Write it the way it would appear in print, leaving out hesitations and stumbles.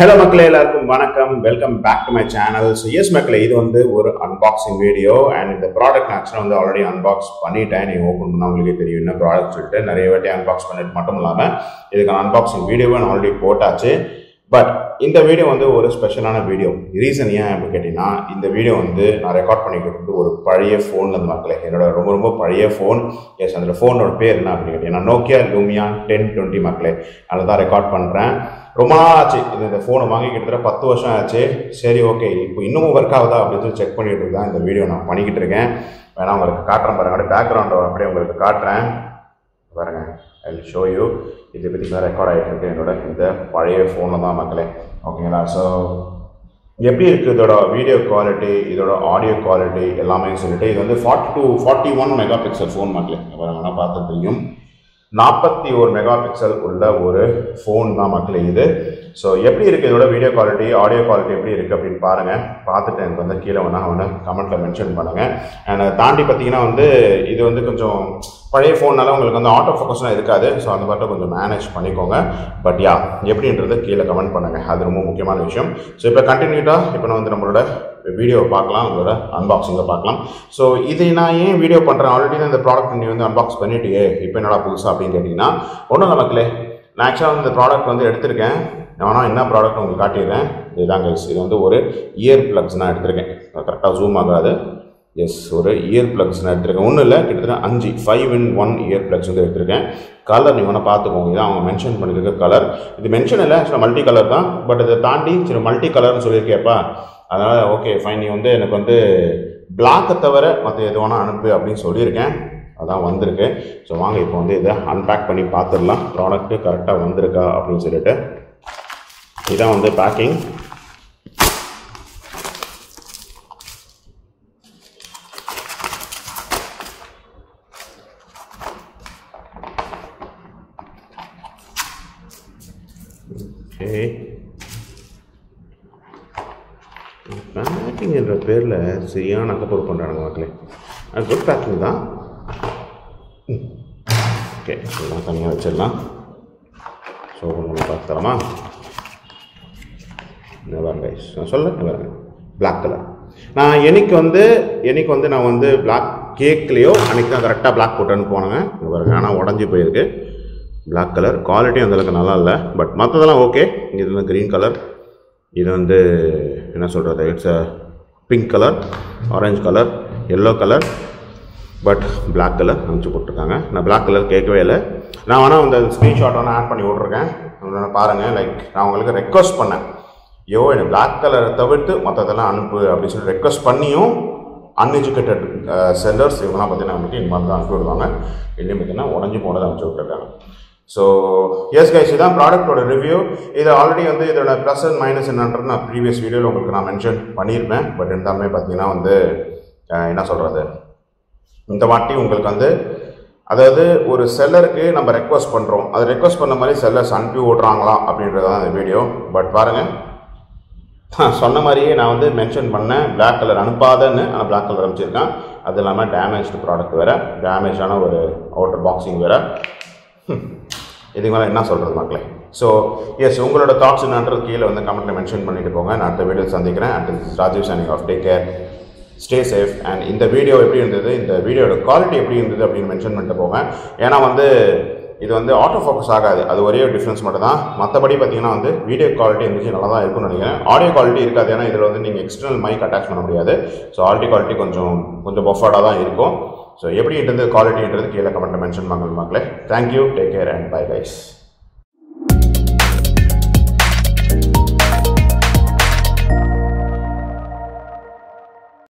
Hello மக்களே எல்லாருக்கும் வணக்கம் welcome back to my channel. So yes மக்களே, இது வந்து ஒரு அன்பாக்சிங் வீடியோ அண்ட் இந்த ப்ராடக்ட் நான் ஆக்சுவலாக வந்து ஆல்ரெடி அன்பாக்ஸ் பண்ணிட்டேன். நீங்கள் ஓப்பன் பண்ணால் உங்களுக்கே தெரியும் என்ன ப்ராடக்ட் சொல்லிட்டு நிறைய வாட்டி அன்பாக்ஸ் பண்ணிட்டு மட்டும் இல்லாமல் இதுக்கான அன்பாக்சிங் வீடியோவை நான் ஆல்ரெடி போட்டாச்சு. பட் இந்த வீடியோ வந்து ஒரு ஸ்பெஷலான வீடியோ. ரீசன் ஏன் அப்படின்னு கேட்டிங்கன்னா, இந்த வீடியோ வந்து நான் ரெக்கார்ட் பண்ணிக்கிட்டு ஒரு பழைய ஃபோனில் இருந்து மக்களே, என்னோட ரொம்ப பழைய ஃபோன். எஸ், அந்த ஃபோனோட பேர் என்ன அப்படின்னு கேட்டிங்கன்னா Nokia Lumia 1020 மக்களே. அதில் தான் ரெக்கார்ட் பண்ணுறேன். ரொம்ப நாள் ஆச்சு இந்த ஃபோனை வாங்கி, கிட்டத்தட்ட 10 வருஷம் ஆச்சு. சரி, ஓகே, இப்போ இன்னமும் ஒர்க் ஆகுதா அப்படின்னு சொல்லி செக் பண்ணிட்டு தான் இந்த வீடியோ நான் பண்ணிக்கிட்டு இருக்கேன். வேணா உங்களுக்கு காட்டுறேன் பாருங்க, அப்படியே பேக்ரவுண்ட் அப்படியே உங்களுக்கு காட்டுறேன் பாருங்க. I will show you. இதை பற்றி தான் ரெக்கார்ட் ஆகிட்டு இருக்கு என்னோட இந்த பழைய ஃபோனில் தான் மக்களே. ஓகேங்களா? ஸோ எப்படி இருக்குது இதோட வீடியோ குவாலிட்டி, இதோட ஆடியோ குவாலிட்டி எல்லாமே சொல்லிட்டு, இது வந்து 41 மெகா பிக்சல் ஃபோன் மக்களே. வேணா பார்த்து தெரியும், 41 மெகா பிக்சல் உள்ள ஒரு ஃபோன் தான் மக்களே இது. ஸோ எப்படி இருக்குது இதோட வீடியோ குவாலிட்டி, ஆடியோ குவாலிட்டி எப்படி இருக்குது அப்படின்னு பாருங்கள். பார்த்துட்டு எனக்கு வந்து கீழே வேணா கமெண்ட்டில் மென்ஷன் பண்ணுங்கள். அண்ட் அதை தாண்டி பார்த்தீங்கன்னா வந்து இது வந்து கொஞ்சம் பழைய ஃபோன்னால உங்களுக்கு வந்து ஆட்டோ ஃபோக்கஸ்லாம் இருக்காது. ஸோ அந்த மாதிரி கொஞ்சம் மேனேஜ் பண்ணிக்கோங்க. பட் யா, எப்படின்றது கீழே கமெண்ட் பண்ணுங்கள், அது ரொம்ப முக்கியமான விஷயம். ஸோ இப்போ கண்டினியூட்டாக இப்போ நான் வந்து நம்மளோட வீடியோவை பார்க்கலாம், அதோட அன்பாக்சிங்கை பார்க்கலாம். ஸோ இது நான் ஏன் வீடியோ பண்ணுறேன், ஆல்ரெடி தான் இந்த ப்ராடக்ட் நீ வந்து அன்பாக்ஸ் பண்ணிவிட்டு இப்போ என்னடா புதுசாக அப்படின்னு கேட்டிங்கன்னா, ஒன்றும் நமக்குலே நான் ஆக்சுவலாக வந்து இந்த ப்ராடக்ட் வந்து எடுத்திருக்கேன். ஆனால் என்ன ப்ராடக்ட் உங்களுக்கு காட்டிடுறேன். இதுதாங்க, இது வந்து ஒரு இயர் ப்ளக்ஸ் நான் எடுத்திருக்கேன். கரெக்டாக ஜூம் ஆகாது. எஸ், ஒரு இயர் ப்ளக்ஸ் நான் எடுத்திருக்கேன். ஒன்றும் இல்லை, கிட்டத்தட்ட 5 இயர் ப்ளக்ஸ் வந்து எடுத்திருக்கேன். கலர் நீங்கள் வேணால் பார்த்துக்கோங்க, இதான் அவங்க மென்ஷன் பண்ணியிருக்க கலர். இது மென்ஷன் இல்லை, ஆக்சுவலாக மல்டி கலர் தான். பட் இதை தாண்டி சரி மல்டி கலர்னு சொல்லியிருக்கேப்பா, அதனால் ஓகே ஃபைன், நீ வந்து எனக்கு வந்து பிளாக்கை தவிர மற்ற எது வேணால் அனுப்பு அப்படின்னு சொல்லியிருக்கேன். அதான் வந்திருக்கு. ஸோ வாங்க இப்போ வந்து இதை அன்பேக் பண்ணி பார்த்துடலாம், ப்ராடக்ட்டு கரெக்டாக வந்திருக்கா அப்படின்னு சொல்லிட்டு. இதான் வந்து பேக்கிங். ஓகே, பேக்கிங் என்ற பேரில் சரியான அக்கப்புறம் பண்ணுறாங்க மக்களே. அது குட் பேக்கிங் தான். ஓகே, இதெல்லாம் தனியாக வச்சிடலாம். ஸோ ஒன்று பார்த்து தரமா, பாருங்க நான் சொல்ல பாருங்க, பிளாக் கலர். நான் என்னைக்கு வந்து நான் வந்து பிளாக் கேக்லேயோ அன்றைக்கி தான் கரெக்டாக பிளாக் போட்டேன்னு போனேங்க. பாருங்க, ஆனால் உடஞ்சி போயிருக்கு. பிளாக் கலர் குவாலிட்டி அந்தளவுக்கு நல்லா இல்லை, பட் மற்றதெல்லாம் ஓகே. இது வந்து க்ரீன் கலர், இது வந்து என்ன சொல்கிறது, it's a pink colour, orange colour, yellow colour, but black colour அனுப்பிச்சு போட்டிருக்காங்க. நான் பிளாக் கலர் கேட்கவே இல்லை. நான் வேணால் அந்த ஸ்க்ரீன்ஷாட் வேணால் ஆட் பண்ணி விட்ருக்கேன், பாருங்கள். லைக் நான் உங்களுக்கு ரெக்வஸ்ட் பண்ணேன், எனக்கு பிளாக் கலரை தவிர்த்து மற்றதெல்லாம் அனுப்பு அப்படின்னு சொல்லி ரெக்வஸ்ட் பண்ணியும் அன்எஜுகேட்டட் செல்லர்ஸ் இவங்கெல்லாம் பார்த்தீங்கன்னா நமக்கு இந்த மாதிரி தான் அனுப்பி விடுவாங்க. இல்லையும் பார்த்தீங்கன்னா உடஞ்சி போனதை அனுப்பிச்சு விட்ருக்காங்க. ஸோ எஸ் கைஸ், இதுதான் ப்ராடக்டோட ரிவ்யூ. இது ஆல்ரெடி வந்து இதோட ப்ளஸ் அண்ட் மைனஸ் என்னன்றது நான் ப்ரீவியஸ் வீடியோவில் உங்களுக்கு நான் மென்ஷன் பண்ணியிருப்பேன். பட் இருந்தாலுமே பார்த்தீங்கன்னா வந்து என்ன சொல்கிறது, இந்த வாட்டி உங்களுக்கு வந்து அதாவது ஒரு செல்லருக்கு நம்ம ரெக்வஸ்ட் பண்ணுறோம், அது ரெக்வஸ்ட் பண்ண மாதிரி செல்லர்ஸ் அனுப்பி விட்றாங்களா அப்படின்றது தான் இந்த வீடியோ. பட் பாருங்கள், சொன்ன மாதிரியே நான் வந்து மென்ஷன் பண்ணேன் பிளாக் கலர் அனுப்பாதன்னு, ஆனால் பிளாக் கலர் அனுப்பிச்சிருக்கேன். அது இல்லாமல் டேமேஜ்டு ப்ராடக்ட் வேறு, டேமேஜான ஒரு அவுட்டர் பாக்ஸிங் வேறு. இதுக்கு மேலே என்ன சொல்கிறது மக்களே. ஸோ எஸ், உங்களோட தாட்ஸ் என்னன்றது கீழே வந்து கமெண்ட்டில் மென்ஷன் பண்ணிட்டு போங்க. நான் அடுத்த வீடியோ சந்திக்கிறேன். And this is Rajiv signing off. Take care, stay safe. And இந்த வீடியோ எப்படி இருந்தது, இந்த வீடியோட குவாலிட்டி எப்படி இருந்தது அப்படின்னு மென்ஷன் பண்ணிட்டு போங்க. ஏன்னா வந்து இது வந்து ஆட்டோ ஃபோக்கஸ் ஆகாது, அது ஒரே ஒரு டிஃப்ரென்ஸ் மட்டும் தான். மற்றபடி பார்த்தீங்கன்னா வந்து வீடியோ குவாலிட்டி இருந்துச்சு நல்லா தான் இருக்கும்னு நினைக்கிறேன். ஆடியோ குவாலிட்டி இருக்காது, ஏன்னா இதில் வந்து நீங்கள் எக்ஸ்டர்னல் மைக் அட்டாச் பண்ண முடியாது. ஸோ ஆடியோ குவாலிட்டி கொஞ்சம் பஃபர்டாக தான் இருக்கும். ஸோ எப்படி இருந்தது குவாலிட்டின்றது கீழே கமெண்ட்டில் மென்ஷன் பண்ணுங்க மக்களே. Thank you, take care and bye guys.